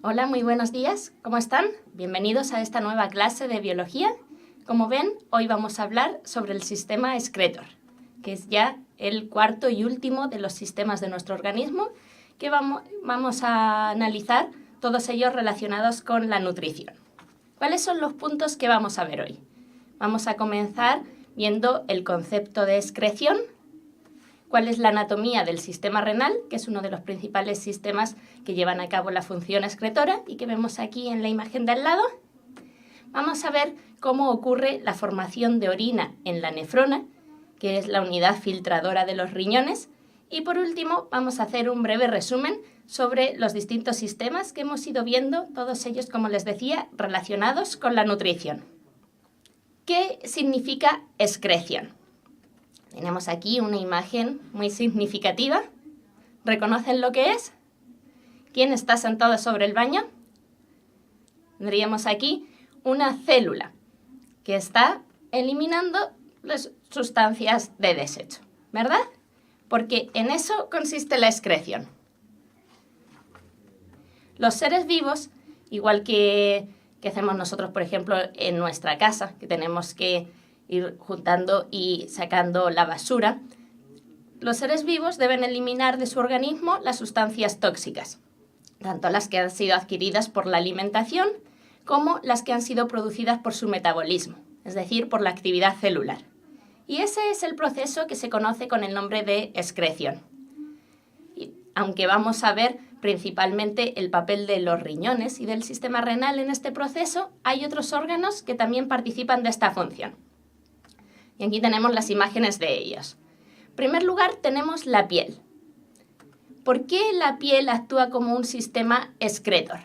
Hola, muy buenos días. ¿Cómo están? Bienvenidos a esta nueva clase de biología. Como ven, hoy vamos a hablar sobre el sistema excretor, que es ya el cuarto y último de los sistemas de nuestro organismo, que vamos a analizar todos ellos relacionados con la nutrición. ¿Cuáles son los puntos que vamos a ver hoy? Vamos a comenzar viendo el concepto de excreción, cuál es la anatomía del sistema renal, que es uno de los principales sistemas que llevan a cabo la función excretora y que vemos aquí en la imagen de al lado. Vamos a ver cómo ocurre la formación de orina en la nefrona, que es la unidad filtradora de los riñones. Y por último, vamos a hacer un breve resumen sobre los distintos sistemas que hemos ido viendo, todos ellos, como les decía, relacionados con la nutrición. ¿Qué significa excreción? Tenemos aquí una imagen muy significativa. ¿Reconocen lo que es? ¿Quién está sentado sobre el baño? Tendríamos aquí una célula que está eliminando las sustancias de desecho, ¿verdad? Porque en eso consiste la excreción. Los seres vivos, igual que hacemos nosotros, por ejemplo, en nuestra casa, que tenemos que ir juntando y sacando la basura, los seres vivos deben eliminar de su organismo las sustancias tóxicas, tanto las que han sido adquiridas por la alimentación como las que han sido producidas por su metabolismo, es decir, por la actividad celular. Y ese es el proceso que se conoce con el nombre de excreción. Y aunque vamos a ver principalmente el papel de los riñones y del sistema renal en este proceso, hay otros órganos que también participan de esta función. Y aquí tenemos las imágenes de ellos. En primer lugar, tenemos la piel. ¿Por qué la piel actúa como un sistema excretor?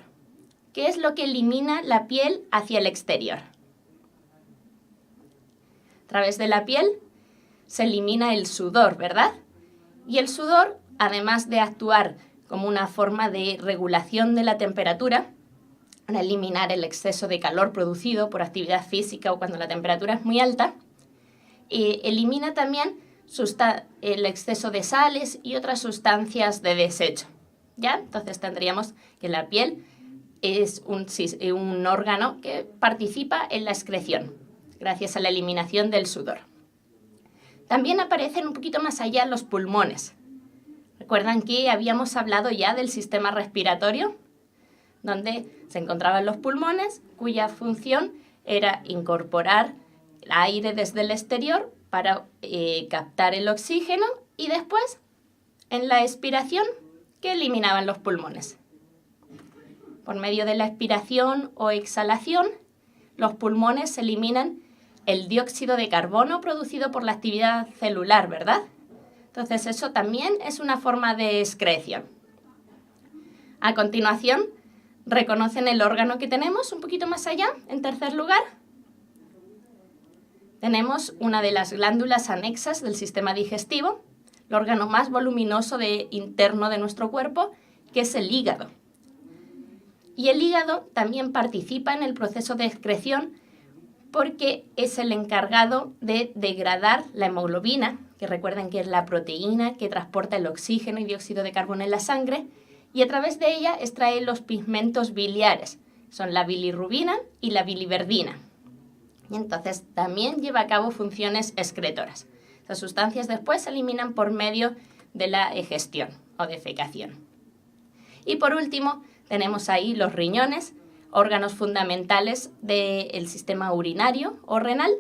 ¿Qué es lo que elimina la piel hacia el exterior? A través de la piel se elimina el sudor, ¿verdad? Y el sudor, además de actuar como una forma de regulación de la temperatura, para eliminar el exceso de calor producido por actividad física o cuando la temperatura es muy alta, elimina también el exceso de sales y otras sustancias de desecho, ¿ya? Entonces tendríamos que la piel es un órgano que participa en la excreción, gracias a la eliminación del sudor. También aparecen un poquito más allá los pulmones. ¿Recuerdan que habíamos hablado ya del sistema respiratorio? Donde se encontraban los pulmones, cuya función era incorporar el aire desde el exterior para captar el oxígeno y después, en la expiración, ¿qué eliminaban los pulmones? Por medio de la expiración o exhalación, los pulmones eliminan el dióxido de carbono producido por la actividad celular, ¿verdad? Entonces eso también es una forma de excreción. A continuación, ¿reconocen el órgano que tenemos un poquito más allá? En tercer lugar, tenemos una de las glándulas anexas del sistema digestivo, el órgano más voluminoso interno de nuestro cuerpo, que es el hígado. Y el hígado también participa en el proceso de excreción porque es el encargado de degradar la hemoglobina, que recuerden que es la proteína que transporta el oxígeno y dióxido de carbono en la sangre, y a través de ella extrae los pigmentos biliares, son la bilirrubina y la biliverdina. Y entonces también lleva a cabo funciones excretoras. Estas sustancias después se eliminan por medio de la egestión o defecación. Y por último, tenemos ahí los riñones, órganos fundamentales del sistema urinario o renal,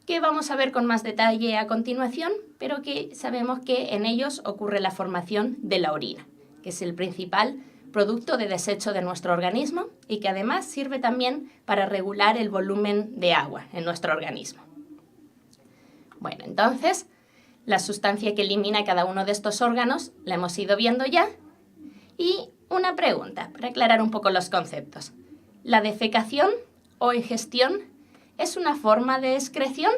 que vamos a ver con más detalle a continuación, pero que sabemos que en ellos ocurre la formación de la orina, que es el principal producto de desecho de nuestro organismo y que además sirve también para regular el volumen de agua en nuestro organismo. Bueno, entonces, la sustancia que elimina cada uno de estos órganos la hemos ido viendo ya. Y una pregunta para aclarar un poco los conceptos. ¿La defecación o egestión es una forma de excreción?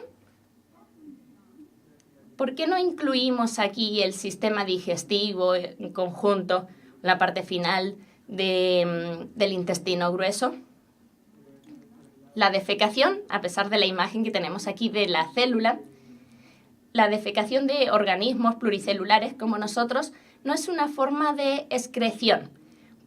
¿Por qué no incluimos aquí el sistema digestivo en conjunto, la parte final del intestino grueso? La defecación, a pesar de la imagen que tenemos aquí de la célula, la defecación de organismos pluricelulares como nosotros no es una forma de excreción,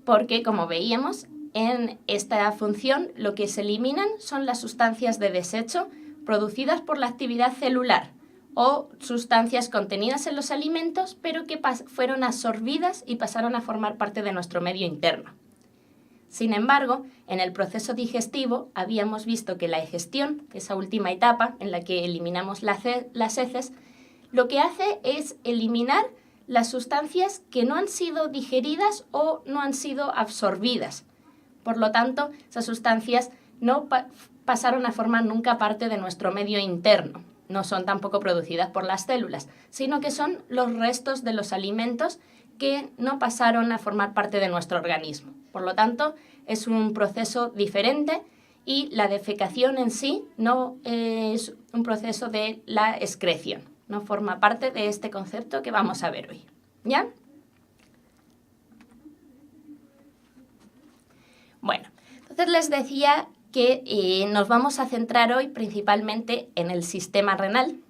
porque, como veíamos, en esta función lo que se eliminan son las sustancias de desecho producidas por la actividad celular o sustancias contenidas en los alimentos, pero que fueron absorbidas y pasaron a formar parte de nuestro medio interno. Sin embargo, en el proceso digestivo habíamos visto que la digestión, esa última etapa en la que eliminamos las heces, lo que hace es eliminar las sustancias que no han sido digeridas o no han sido absorbidas. Por lo tanto, esas sustancias no pasaron a formar nunca parte de nuestro medio interno. No son tampoco producidas por las células, sino que son los restos de los alimentos que no pasaron a formar parte de nuestro organismo. Por lo tanto, es un proceso diferente y la defecación en sí no es un proceso de la excreción. No forma parte de este concepto que vamos a ver hoy. ¿Ya? Bueno, entonces les decía que nos vamos a centrar hoy principalmente en el sistema renal,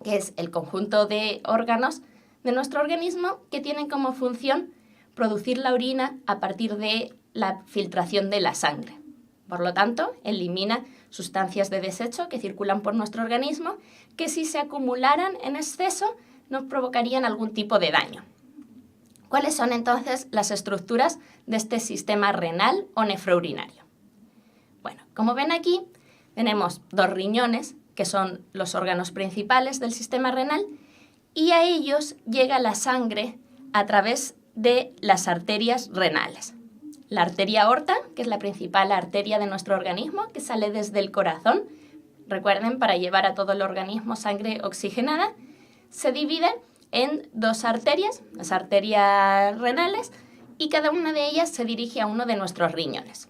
que es el conjunto de órganos de nuestro organismo que tienen como función producir la orina a partir de la filtración de la sangre. Por lo tanto, elimina sustancias de desecho que circulan por nuestro organismo que si se acumularan en exceso nos provocarían algún tipo de daño. ¿Cuáles son entonces las estructuras de este sistema renal o nefrourinario? Bueno, como ven aquí, tenemos dos riñones, que son los órganos principales del sistema renal, y a ellos llega la sangre a través de las arterias renales. La arteria aorta, que es la principal arteria de nuestro organismo, que sale desde el corazón, recuerden, para llevar a todo el organismo sangre oxigenada, se divide en dos arterias, las arterias renales, y cada una de ellas se dirige a uno de nuestros riñones.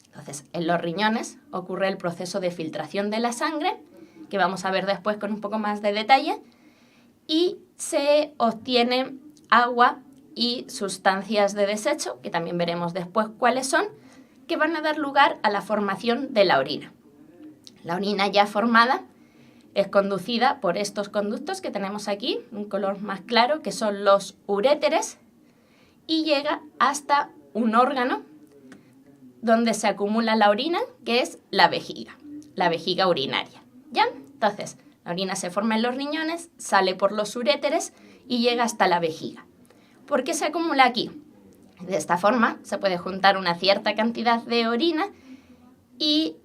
Entonces, en los riñones ocurre el proceso de filtración de la sangre, que vamos a ver después con un poco más de detalle, y se obtiene agua y sustancias de desecho, que también veremos después cuáles son, que van a dar lugar a la formación de la orina. La orina ya formada es conducida por estos conductos que tenemos aquí, un color más claro, que son los uréteres, y llega hasta un órgano donde se acumula la orina, que es la vejiga urinaria. ¿Ya? Entonces, la orina se forma en los riñones, sale por los uréteres y llega hasta la vejiga. ¿Por qué se acumula aquí? De esta forma se puede juntar una cierta cantidad de orina y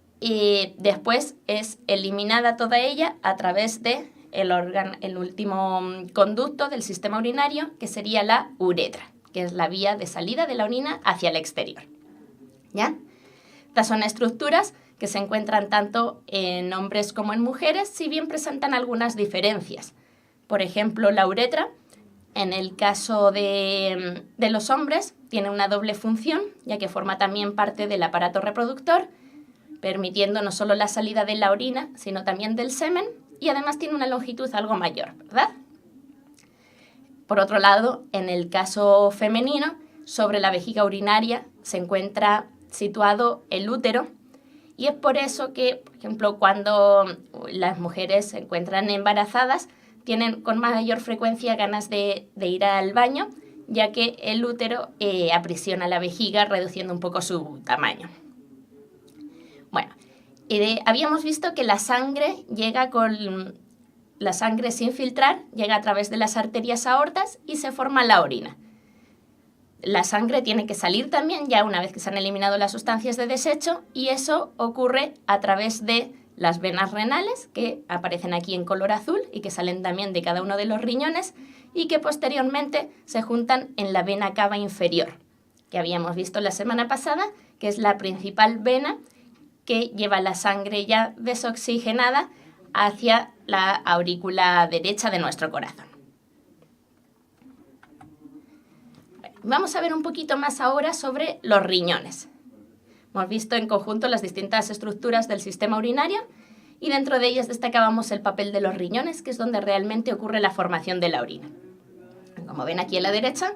después es eliminada toda ella a través de el último conducto del sistema urinario, que sería la uretra, que es la vía de salida de la orina hacia el exterior. ¿Ya? Estas son estructuras que se encuentran tanto en hombres como en mujeres, si bien presentan algunas diferencias. Por ejemplo, la uretra, en el caso de los hombres, tiene una doble función, ya que forma también parte del aparato reproductor, permitiendo no solo la salida de la orina, sino también del semen, y además tiene una longitud algo mayor, ¿verdad? Por otro lado, en el caso femenino, sobre la vejiga urinaria se encuentra situado el útero, y es por eso que, por ejemplo, cuando las mujeres se encuentran embarazadas, tienen con mayor frecuencia ganas de ir al baño, ya que el útero aprisiona la vejiga, reduciendo un poco su tamaño. Bueno, habíamos visto que la sangre sin filtrar, llega a través de las arterias aortas y se forma la orina. La sangre tiene que salir también ya una vez que se han eliminado las sustancias de desecho, y eso ocurre a través de las venas renales, que aparecen aquí en color azul y que salen también de cada uno de los riñones, y que posteriormente se juntan en la vena cava inferior, que habíamos visto la semana pasada, que es la principal vena que lleva la sangre ya desoxigenada hacia la aurícula derecha de nuestro corazón. Vamos a ver un poquito más ahora sobre los riñones. Hemos visto en conjunto las distintas estructuras del sistema urinario y dentro de ellas destacábamos el papel de los riñones, que es donde realmente ocurre la formación de la orina. Como ven aquí a la derecha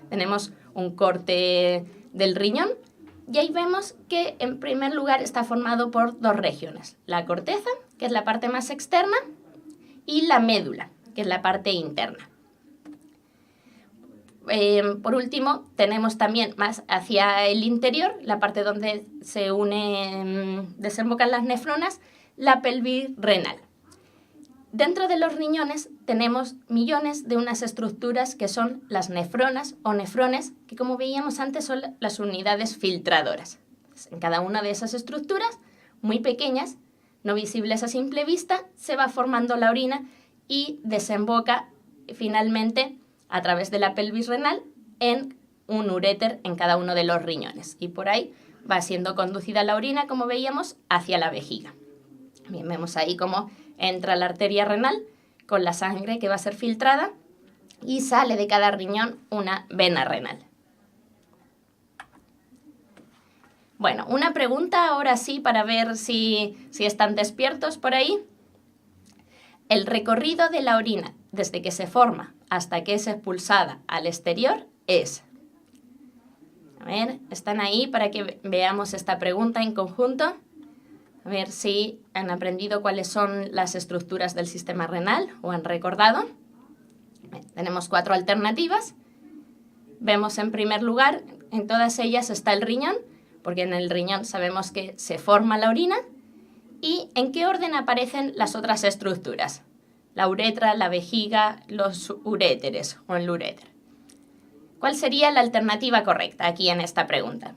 tenemos un corte del riñón y ahí vemos que en primer lugar está formado por dos regiones, la corteza, que es la parte más externa, y la médula, que es la parte interna. por último, tenemos también más hacia el interior, la parte donde se desembocan las nefronas, la pelvis renal. Dentro de los riñones tenemos millones de unas estructuras que son las nefronas o nefrones, que como veíamos antes son las unidades filtradoras. En cada una de esas estructuras, muy pequeñas, no visibles a simple vista, se va formando la orina y desemboca finalmente a través de la pelvis renal en un uréter en cada uno de los riñones. Y por ahí va siendo conducida la orina, como veíamos, hacia la vejiga. Bien, vemos ahí cómo entra la arteria renal con la sangre que va a ser filtrada y sale de cada riñón una vena renal. Bueno, una pregunta ahora sí para ver si están despiertos por ahí. El recorrido de la orina desde que se forma hasta que es expulsada al exterior es... A ver, ¿están ahí para que veamos esta pregunta en conjunto? A ver si han aprendido cuáles son las estructuras del sistema renal o han recordado. Tenemos 4 alternativas. Vemos en primer lugar, en todas ellas está el riñón, porque en el riñón sabemos que se forma la orina. ¿Y en qué orden aparecen las otras estructuras? La uretra, la vejiga, los uréteres o el uréter. ¿Cuál sería la alternativa correcta aquí en esta pregunta?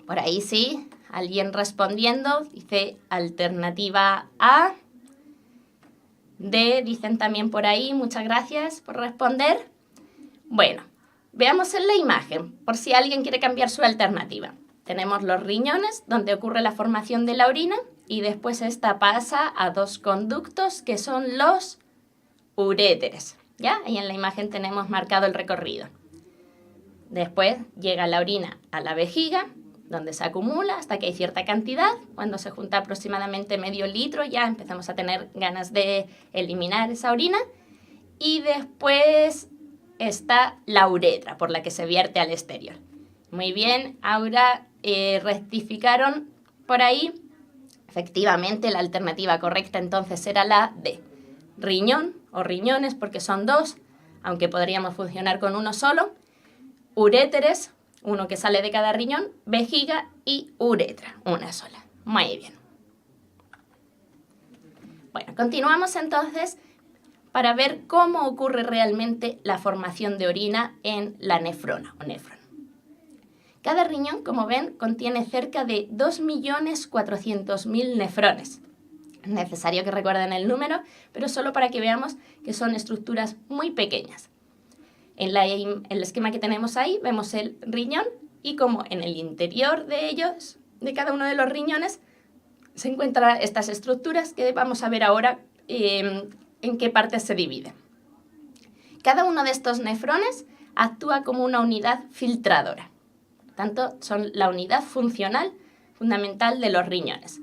Por ahí sí, alguien respondiendo dice alternativa A. D, dicen también por ahí, muchas gracias por responder. Bueno, veamos en la imagen, por si alguien quiere cambiar su alternativa. Tenemos los riñones, donde ocurre la formación de la orina, y después esta pasa a 2 conductos, que son los uréteres. ¿Ya? Ahí en la imagen tenemos marcado el recorrido. Después llega la orina a la vejiga, donde se acumula hasta que hay cierta cantidad. Cuando se junta aproximadamente medio litro ya empezamos a tener ganas de eliminar esa orina. Y después está la uretra, por la que se vierte al exterior. Muy bien, ahora rectificaron por ahí. Efectivamente, la alternativa correcta entonces era la D. Riñón o riñones, porque son 2, aunque podríamos funcionar con uno solo. Uréteres, uno que sale de cada riñón, vejiga y uretra, una sola. Muy bien. Bueno, continuamos entonces para ver cómo ocurre realmente la formación de orina en la nefrona o nefron. Cada riñón, como ven, contiene cerca de 2.400.000 nefrones. Es necesario que recuerden el número, pero solo para que veamos que son estructuras muy pequeñas. En el esquema que tenemos ahí vemos el riñón y como en el interior de ellos, de cada uno de los riñones, se encuentran estas estructuras que vamos a ver ahora en qué partes se dividen. Cada uno de estos nefrones actúa como una unidad filtradora. Por tanto, son la unidad funcional fundamental de los riñones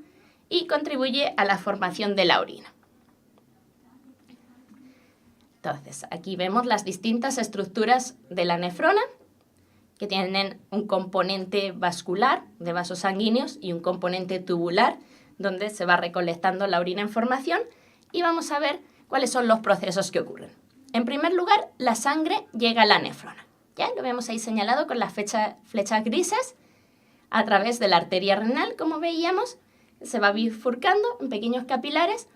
y contribuye a la formación de la orina. Entonces, aquí vemos las distintas estructuras de la nefrona, que tienen un componente vascular de vasos sanguíneos y un componente tubular, donde se va recolectando la orina en formación, y vamos a ver cuáles son los procesos que ocurren. En primer lugar, la sangre llega a la nefrona. Ya lo vemos ahí señalado con las flechas grises, a través de la arteria renal, como veíamos, se va bifurcando en pequeños capilares,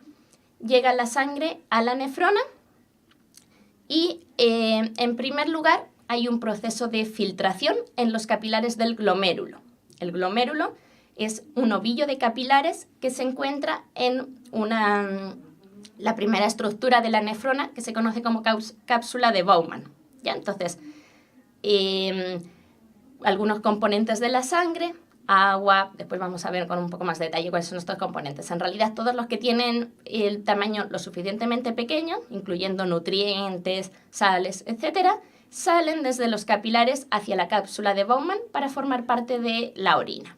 llega la sangre a la nefrona y en primer lugar hay un proceso de filtración en los capilares del glomérulo. El glomérulo es un ovillo de capilares que se encuentra en la primera estructura de la nefrona, que se conoce como cápsula de Bowman. ¿Ya? Entonces, algunos componentes de la sangre, agua, después vamos a ver con un poco más de detalle cuáles son estos componentes. En realidad, todos los que tienen el tamaño lo suficientemente pequeño, incluyendo nutrientes, sales, etcétera, salen desde los capilares hacia la cápsula de Bowman para formar parte de la orina.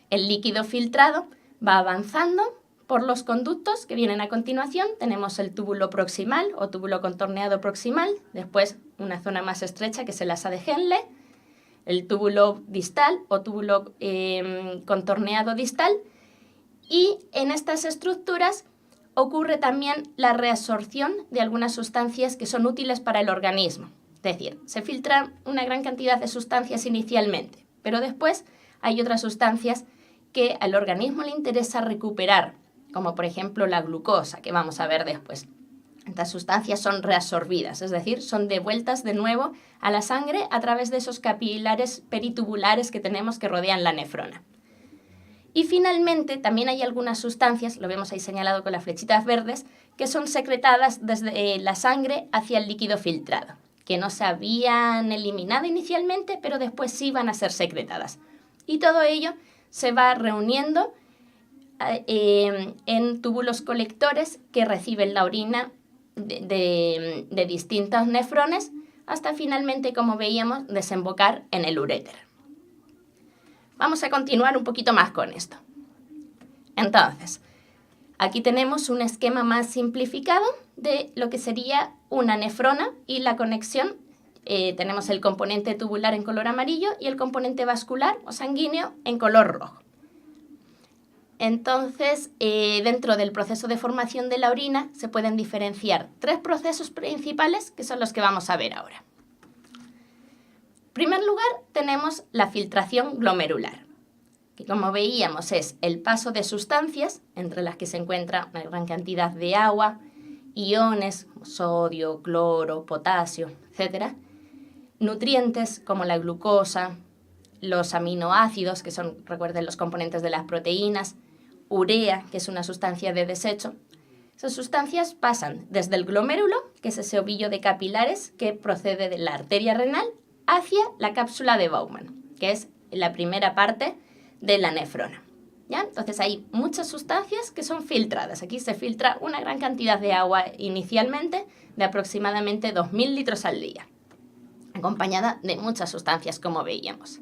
El líquido filtrado va avanzando por los conductos que vienen a continuación. Tenemos el túbulo proximal o túbulo contorneado proximal, después una zona más estrecha que es el asa de Henle, el túbulo distal o túbulo contorneado distal, y en estas estructuras ocurre también la reabsorción de algunas sustancias que son útiles para el organismo. Es decir, se filtra una gran cantidad de sustancias inicialmente, pero después hay otras sustancias que al organismo le interesa recuperar, como por ejemplo la glucosa, que vamos a ver después. Estas sustancias son reabsorbidas, es decir, son devueltas de nuevo a la sangre a través de esos capilares peritubulares que tenemos que rodean la nefrona. Y finalmente también hay algunas sustancias, lo vemos ahí señalado con las flechitas verdes, que son secretadas desde la sangre hacia el líquido filtrado, que no se habían eliminado inicialmente, pero después sí van a ser secretadas. Y todo ello se va reuniendo en túbulos colectores que reciben la orina de distintos nefrones hasta finalmente, como veíamos, desembocar en el uréter. Vamos a continuar un poquito más con esto. Entonces, aquí tenemos un esquema más simplificado de lo que sería una nefrona y la conexión. Tenemos el componente tubular en color amarillo y el componente vascular o sanguíneo en color rojo. Entonces, dentro del proceso de formación de la orina se pueden diferenciar 3 procesos principales que son los que vamos a ver ahora. En primer lugar, tenemos la filtración glomerular, que como veíamos es el paso de sustancias, entre las que se encuentra una gran cantidad de agua, iones, sodio, cloro, potasio, etc. Nutrientes como la glucosa, los aminoácidos, que son, recuerden, los componentes de las proteínas, urea, que es una sustancia de desecho. Esas sustancias pasan desde el glomérulo, que es ese ovillo de capilares que procede de la arteria renal, hacia la cápsula de Bowman, que es la primera parte de la nefrona. ¿Ya? Entonces hay muchas sustancias que son filtradas. Aquí se filtra una gran cantidad de agua inicialmente, de aproximadamente 2.000 litros al día, acompañada de muchas sustancias, como veíamos.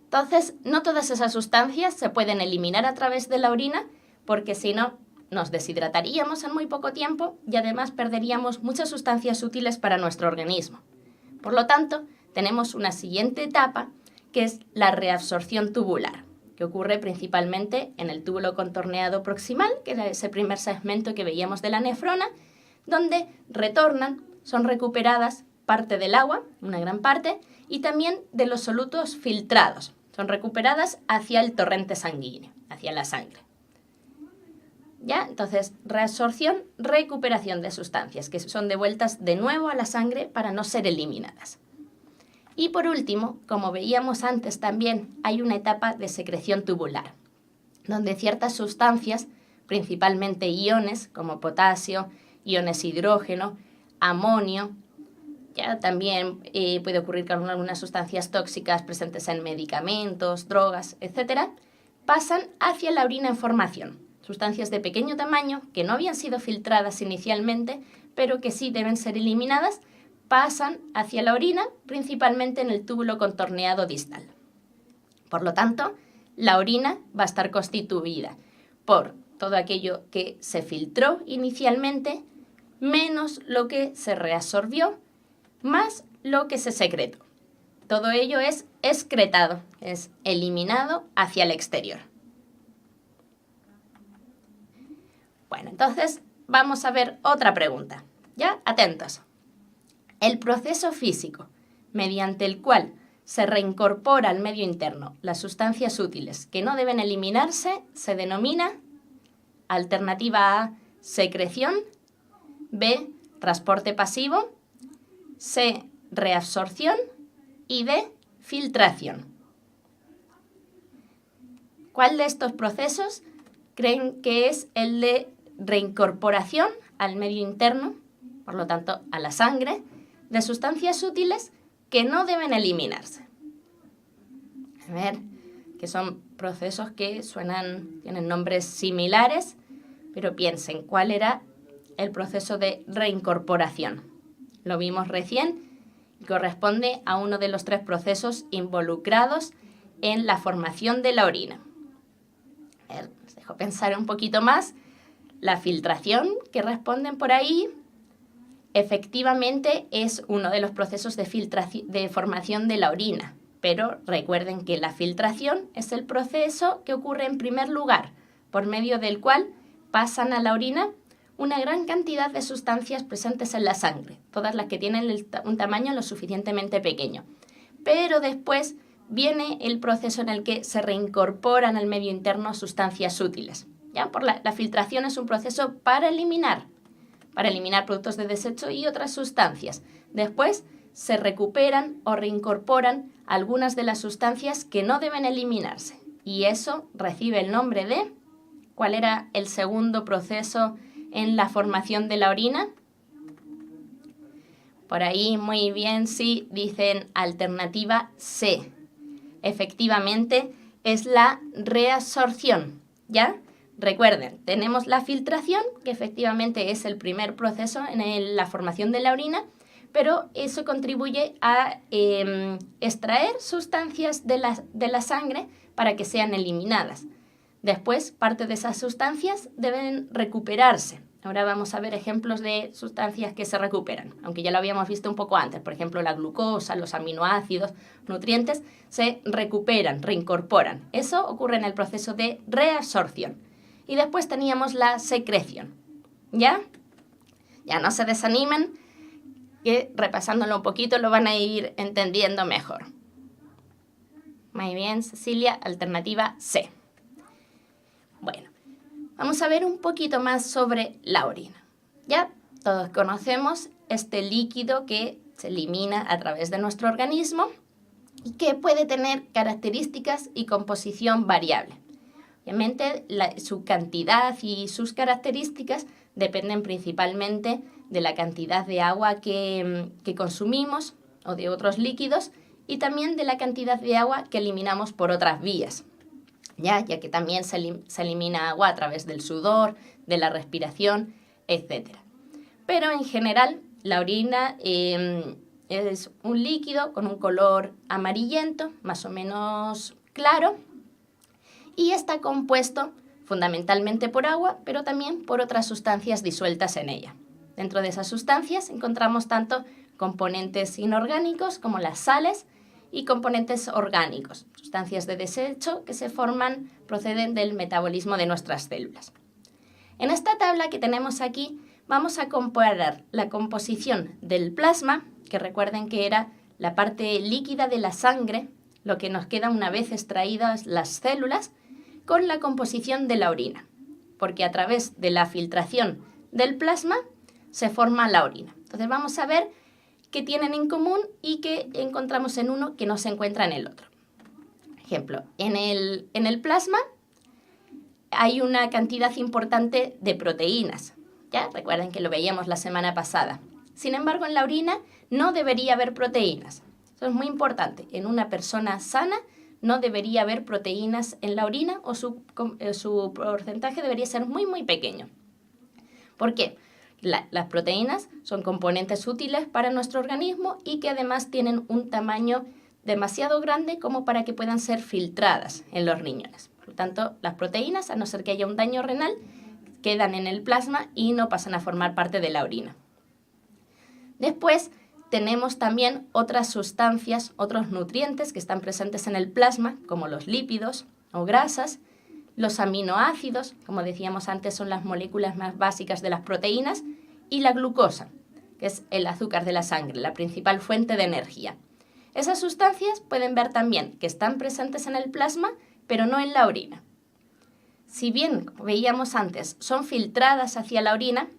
Entonces, no todas esas sustancias se pueden eliminar a través de la orina, porque si no, nos deshidrataríamos en muy poco tiempo y además perderíamos muchas sustancias útiles para nuestro organismo. Por lo tanto, tenemos una siguiente etapa, que es la reabsorción tubular, que ocurre principalmente en el túbulo contorneado proximal, que era ese primer segmento que veíamos de la nefrona, donde retornan, son recuperadas parte del agua, una gran parte, y también de los solutos filtrados. Son recuperadas hacia el torrente sanguíneo, hacia la sangre. ¿Ya? Entonces, reabsorción, recuperación de sustancias que son devueltas de nuevo a la sangre para no ser eliminadas. Y por último, como veíamos antes también, hay una etapa de secreción tubular, donde ciertas sustancias, principalmente iones como potasio, iones hidrógeno, amonio, ya también puede ocurrir con algunas sustancias tóxicas presentes en medicamentos, drogas, etc., pasan hacia la orina en formación. Sustancias de pequeño tamaño que no habían sido filtradas inicialmente, pero que sí deben ser eliminadas, pasan hacia la orina, principalmente en el túbulo contorneado distal. Por lo tanto, la orina va a estar constituida por todo aquello que se filtró inicialmente, menos lo que se reabsorbió, más lo que se secretó. Todo ello es excretado, es eliminado hacia el exterior. Bueno, entonces vamos a ver otra pregunta. ¿Ya? Atentos. El proceso físico mediante el cual se reincorpora al medio interno las sustancias útiles que no deben eliminarse se denomina alternativa A, secreción, B, transporte pasivo, C, reabsorción y D, filtración. ¿Cuál de estos procesos creen que es el de reincorporación al medio interno, por lo tanto a la sangre, de sustancias útiles que no deben eliminarse? A ver, que son procesos que tienen nombres similares, pero piensen, ¿cuál era el proceso de reincorporación? Lo vimos recién y corresponde a uno de los 3 procesos involucrados en la formación de la orina. A ver, os dejo pensar un poquito más. La filtración, que responden por ahí, efectivamente es uno de los procesos de formación de la orina, pero recuerden que la filtración es el proceso que ocurre en primer lugar, por medio del cual pasan a la orina una gran cantidad de sustancias presentes en la sangre, todas las que tienen un tamaño lo suficientemente pequeño. Pero después viene el proceso en el que se reincorporan al medio interno sustancias útiles. ¿Ya? La filtración es un proceso para eliminar productos de desecho y otras sustancias. Después se recuperan o reincorporan algunas de las sustancias que no deben eliminarse. Y eso recibe el nombre de... ¿Cuál era el segundo proceso en la formación de la orina? Por ahí, muy bien, sí, dicen alternativa C. Efectivamente, es la reabsorción, ¿ya? Recuerden, tenemos la filtración, que efectivamente es el primer proceso en la formación de la orina, pero eso contribuye a extraer sustancias de la sangre para que sean eliminadas. Después, parte de esas sustancias deben recuperarse. Ahora vamos a ver ejemplos de sustancias que se recuperan, aunque ya lo habíamos visto un poco antes. Por ejemplo, la glucosa, los aminoácidos, nutrientes, se recuperan, reincorporan. Eso ocurre en el proceso de reabsorción. Y después teníamos la secreción. ¿Ya? Ya no se desanimen, que repasándolo un poquito lo van a ir entendiendo mejor. Muy bien, Cecilia, alternativa C. Bueno, vamos a ver un poquito más sobre la orina. Ya todos conocemos este líquido que se elimina a través de nuestro organismo y que puede tener características y composición variable. Obviamente, su cantidad y sus características dependen principalmente de la cantidad de agua que consumimos o de otros líquidos y también de la cantidad de agua que eliminamos por otras vías. Ya que también se elimina agua a través del sudor, de la respiración, etc. Pero en general, la orina es un líquido con un color amarillento, más o menos claro, y está compuesto fundamentalmente por agua, pero también por otras sustancias disueltas en ella. Dentro de esas sustancias encontramos tanto componentes inorgánicos como las sales, y componentes orgánicos, sustancias de desecho que proceden del metabolismo de nuestras células. En esta tabla que tenemos aquí vamos a comparar la composición del plasma, que recuerden que era la parte líquida de la sangre, lo que nos queda una vez extraídas las células, con la composición de la orina, porque a través de la filtración del plasma se forma la orina. Entonces vamos a ver que tienen en común y que encontramos en uno que no se encuentra en el otro. Ejemplo, en el plasma hay una cantidad importante de proteínas. ¿Ya? Recuerden que lo veíamos la semana pasada. Sin embargo, en la orina no debería haber proteínas. Eso es muy importante. En una persona sana no debería haber proteínas en la orina o su porcentaje debería ser muy, muy pequeño. ¿Por qué? Las proteínas son componentes útiles para nuestro organismo y que además tienen un tamaño demasiado grande como para que puedan ser filtradas en los riñones. Por lo tanto, las proteínas, a no ser que haya un daño renal, quedan en el plasma y no pasan a formar parte de la orina. Después tenemos también otras sustancias, otros nutrientes que están presentes en el plasma, como los lípidos o grasas. Los aminoácidos, como decíamos antes, son las moléculas más básicas de las proteínas, y la glucosa, que es el azúcar de la sangre, la principal fuente de energía. Esas sustancias pueden ver también que están presentes en el plasma, pero no en la orina. Si bien, como veíamos antes, son filtradas hacia la orina,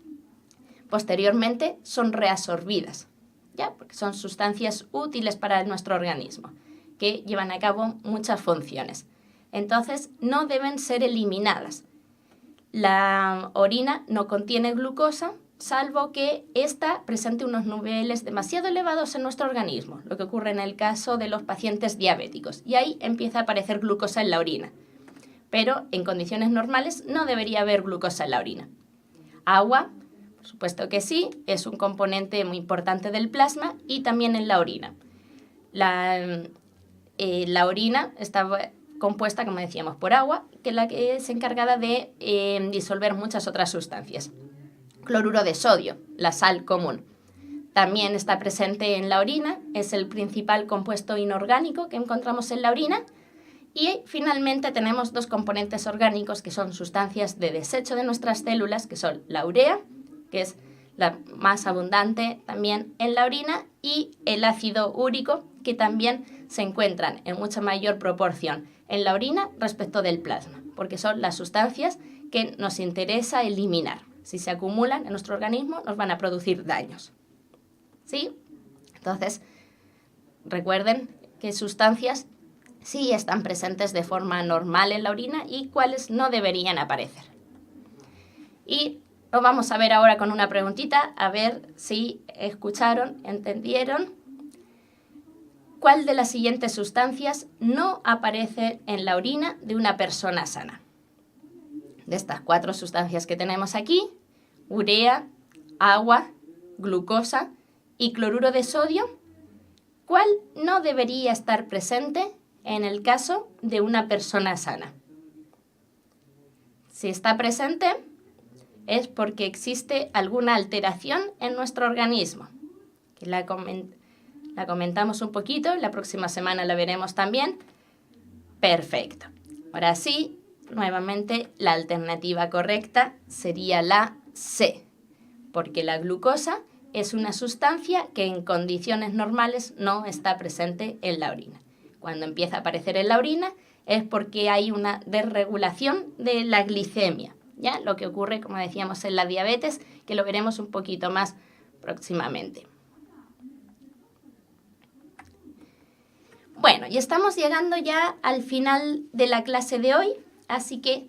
posteriormente son reabsorbidas, ¿ya? Porque son sustancias útiles para nuestro organismo, que llevan a cabo muchas funciones. Entonces, no deben ser eliminadas. La orina no contiene glucosa, salvo que ésta presente unos niveles demasiado elevados en nuestro organismo, lo que ocurre en el caso de los pacientes diabéticos. Y ahí empieza a aparecer glucosa en la orina. Pero en condiciones normales no debería haber glucosa en la orina. Agua, por supuesto que sí, es un componente muy importante del plasma y también en la orina. La orina está compuesta, como decíamos, por agua, que es la que es encargada de disolver muchas otras sustancias. Cloruro de sodio, la sal común. También está presente en la orina, es el principal compuesto inorgánico que encontramos en la orina Y finalmente tenemos dos componentes orgánicos que son sustancias de desecho de nuestras células, que son la urea, que es la más abundante también en la orina, y el ácido úrico, que también se encuentran en mucha mayor proporción en la orina respecto del plasma, porque son las sustancias que nos interesa eliminar. Si se acumulan en nuestro organismo, nos van a producir daños. ¿Sí? Entonces, recuerden qué sustancias sí están presentes de forma normal en la orina y cuáles no deberían aparecer. Y lo vamos a ver ahora con una preguntita, a ver si escucharon, entendieron. ¿Cuál de las siguientes sustancias no aparece en la orina de una persona sana? De estas 4 sustancias que tenemos aquí, urea, agua, glucosa y cloruro de sodio, ¿cuál no debería estar presente en el caso de una persona sana? Si está presente, es porque existe alguna alteración en nuestro organismo, que la comentamos un poquito, la próxima semana la veremos también. Perfecto. Ahora sí, nuevamente la alternativa correcta sería la C, porque la glucosa es una sustancia que en condiciones normales no está presente en la orina. Cuando empieza a aparecer en la orina es porque hay una desregulación de la glicemia, ¿ya? Lo que ocurre, como decíamos, en la diabetes, que lo veremos un poquito más próximamente. Bueno, y estamos llegando ya al final de la clase de hoy, así que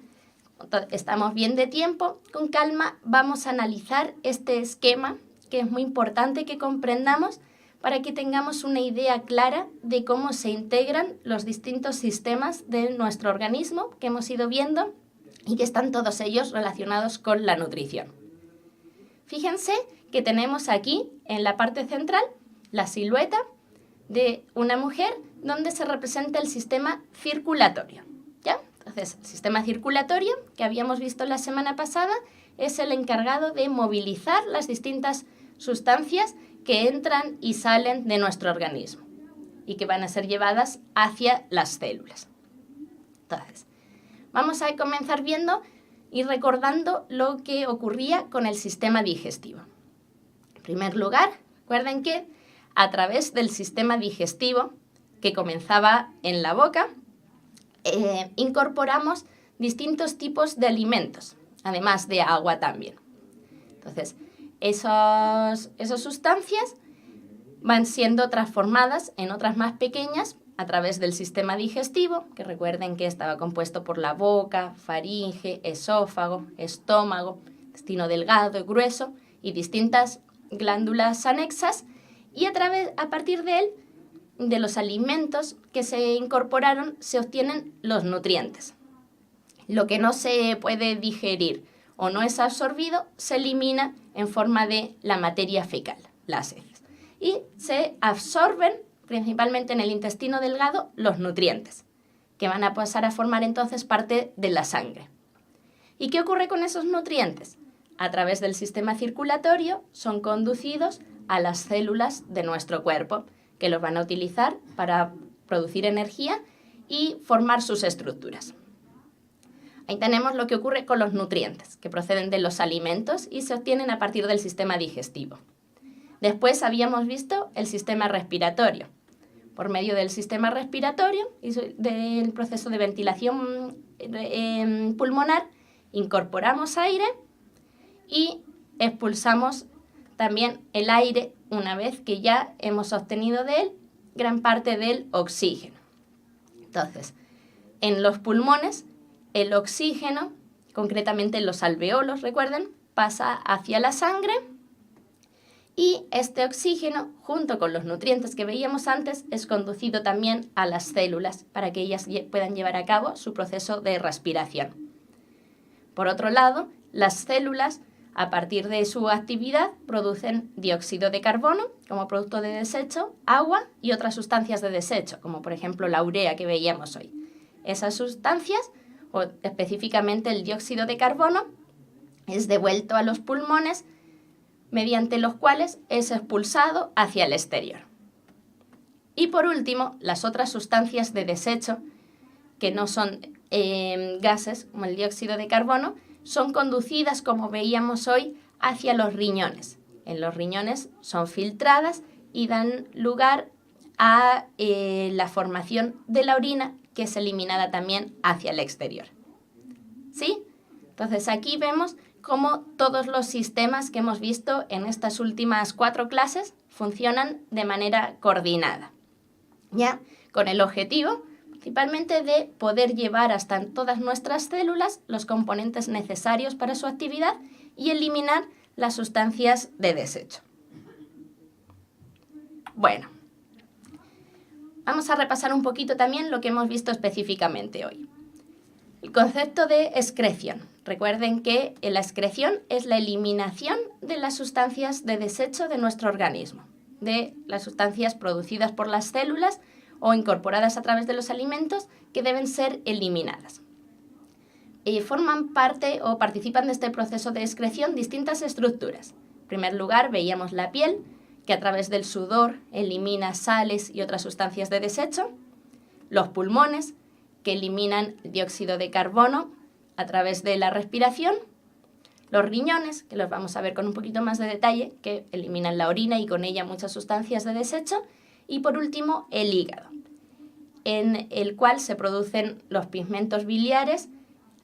estamos bien de tiempo. Con calma vamos a analizar este esquema, que es muy importante que comprendamos para que tengamos una idea clara de cómo se integran los distintos sistemas de nuestro organismo que hemos ido viendo y que están todos ellos relacionados con la nutrición. Fíjense que tenemos aquí en la parte central la silueta de una mujer donde se representa el sistema circulatorio, ¿ya? Entonces, el sistema circulatorio que habíamos visto la semana pasada es el encargado de movilizar las distintas sustancias que entran y salen de nuestro organismo y que van a ser llevadas hacia las células. Entonces, vamos a comenzar viendo y recordando lo que ocurría con el sistema digestivo. En primer lugar, recuerden que a través del sistema digestivo que comenzaba en la boca, incorporamos distintos tipos de alimentos, además de agua también. Entonces, esas sustancias van siendo transformadas en otras más pequeñas a través del sistema digestivo, que recuerden que estaba compuesto por la boca, faringe, esófago, estómago, intestino delgado y grueso y distintas glándulas anexas, y a partir de él, de los alimentos que se incorporaron, se obtienen los nutrientes. Lo que no se puede digerir o no es absorbido se elimina en forma de la materia fecal, las heces. Y se absorben principalmente en el intestino delgado los nutrientes, que van a pasar a formar entonces parte de la sangre. ¿Y qué ocurre con esos nutrientes? A través del sistema circulatorio son conducidos a las células de nuestro cuerpo, que los van a utilizar para producir energía y formar sus estructuras. Ahí tenemos lo que ocurre con los nutrientes, que proceden de los alimentos y se obtienen a partir del sistema digestivo. Después habíamos visto el sistema respiratorio. Por medio del sistema respiratorio y del proceso de ventilación pulmonar, incorporamos aire y expulsamos también el aire una vez que ya hemos obtenido de él gran parte del oxígeno. Entonces, en los pulmones, el oxígeno, concretamente en los alveolos, recuerden, pasa hacia la sangre y este oxígeno, junto con los nutrientes que veíamos antes, es conducido también a las células para que ellas puedan llevar a cabo su proceso de respiración. Por otro lado, las células, a partir de su actividad, producen dióxido de carbono como producto de desecho, agua y otras sustancias de desecho, como por ejemplo la urea que veíamos hoy. Esas sustancias, o específicamente el dióxido de carbono, es devuelto a los pulmones mediante los cuales es expulsado hacia el exterior. Y por último, las otras sustancias de desecho que no son gases como el dióxido de carbono, son conducidas, como veíamos hoy, hacia los riñones. En los riñones son filtradas y dan lugar a la formación de la orina, que es eliminada también hacia el exterior. ¿Sí? Entonces aquí vemos cómo todos los sistemas que hemos visto en estas últimas 4 clases funcionan de manera coordinada, ¿ya? Con el objetivo principalmente de poder llevar hasta todas nuestras células los componentes necesarios para su actividad y eliminar las sustancias de desecho. Bueno, vamos a repasar un poquito también lo que hemos visto específicamente hoy. El concepto de excreción. Recuerden que la excreción es la eliminación de las sustancias de desecho de nuestro organismo, de las sustancias producidas por las células o incorporadas a través de los alimentos que deben ser eliminadas. Forman parte o participan de este proceso de excreción distintas estructuras. En primer lugar, veíamos la piel, que a través del sudor elimina sales y otras sustancias de desecho. Los pulmones, que eliminan dióxido de carbono a través de la respiración. Los riñones, que los vamos a ver con un poquito más de detalle, que eliminan la orina y con ella muchas sustancias de desecho. Y por último, el hígado, en el cual se producen los pigmentos biliares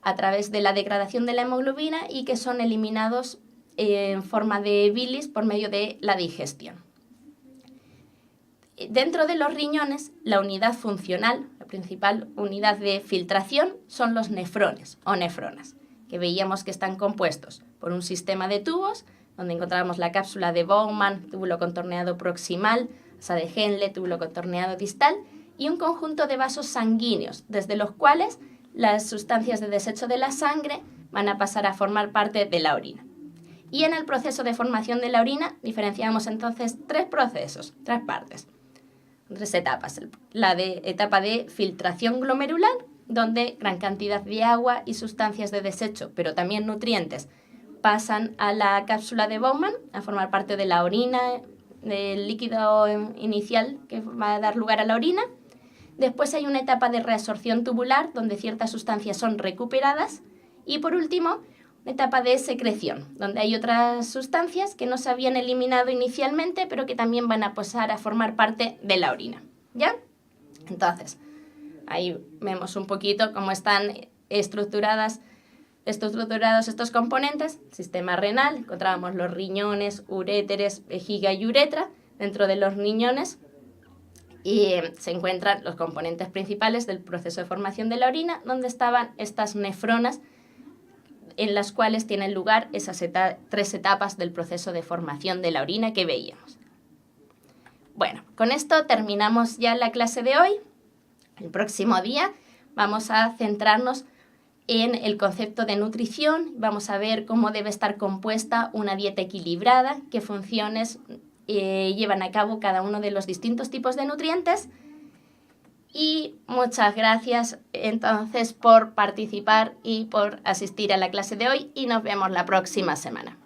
a través de la degradación de la hemoglobina y que son eliminados en forma de bilis por medio de la digestión. Dentro de los riñones, la unidad funcional, la principal unidad de filtración, son los nefrones o nefronas, que veíamos que están compuestos por un sistema de tubos, donde encontramos la cápsula de Bowman, túbulo contorneado proximal, asa de Henle, túbulo contorneado distal, y un conjunto de vasos sanguíneos, desde los cuales las sustancias de desecho de la sangre van a pasar a formar parte de la orina. Y en el proceso de formación de la orina diferenciamos entonces 3 procesos, 3 partes, 3 etapas. La etapa de filtración glomerular, donde gran cantidad de agua y sustancias de desecho, pero también nutrientes, pasan a la cápsula de Bowman a formar parte de la orina, del líquido inicial que va a dar lugar a la orina. Después hay una etapa de reabsorción tubular, donde ciertas sustancias son recuperadas. Y por último, una etapa de secreción, donde hay otras sustancias que no se habían eliminado inicialmente, pero que también van a pasar a formar parte de la orina. ¿Ya? Entonces, ahí vemos un poquito cómo están estructurados estos componentes. Sistema renal, encontrábamos los riñones, uréteres, vejiga y uretra. Dentro de los riñones y se encuentran los componentes principales del proceso de formación de la orina, donde estaban estas nefronas, en las cuales tienen lugar esas 3 etapas del proceso de formación de la orina que veíamos. Bueno, con esto terminamos ya la clase de hoy. El próximo día vamos a centrarnos en el concepto de nutrición, vamos a ver cómo debe estar compuesta una dieta equilibrada, qué funciones llevan a cabo cada uno de los distintos tipos de nutrientes. Y muchas gracias entonces por participar y por asistir a la clase de hoy y nos vemos la próxima semana.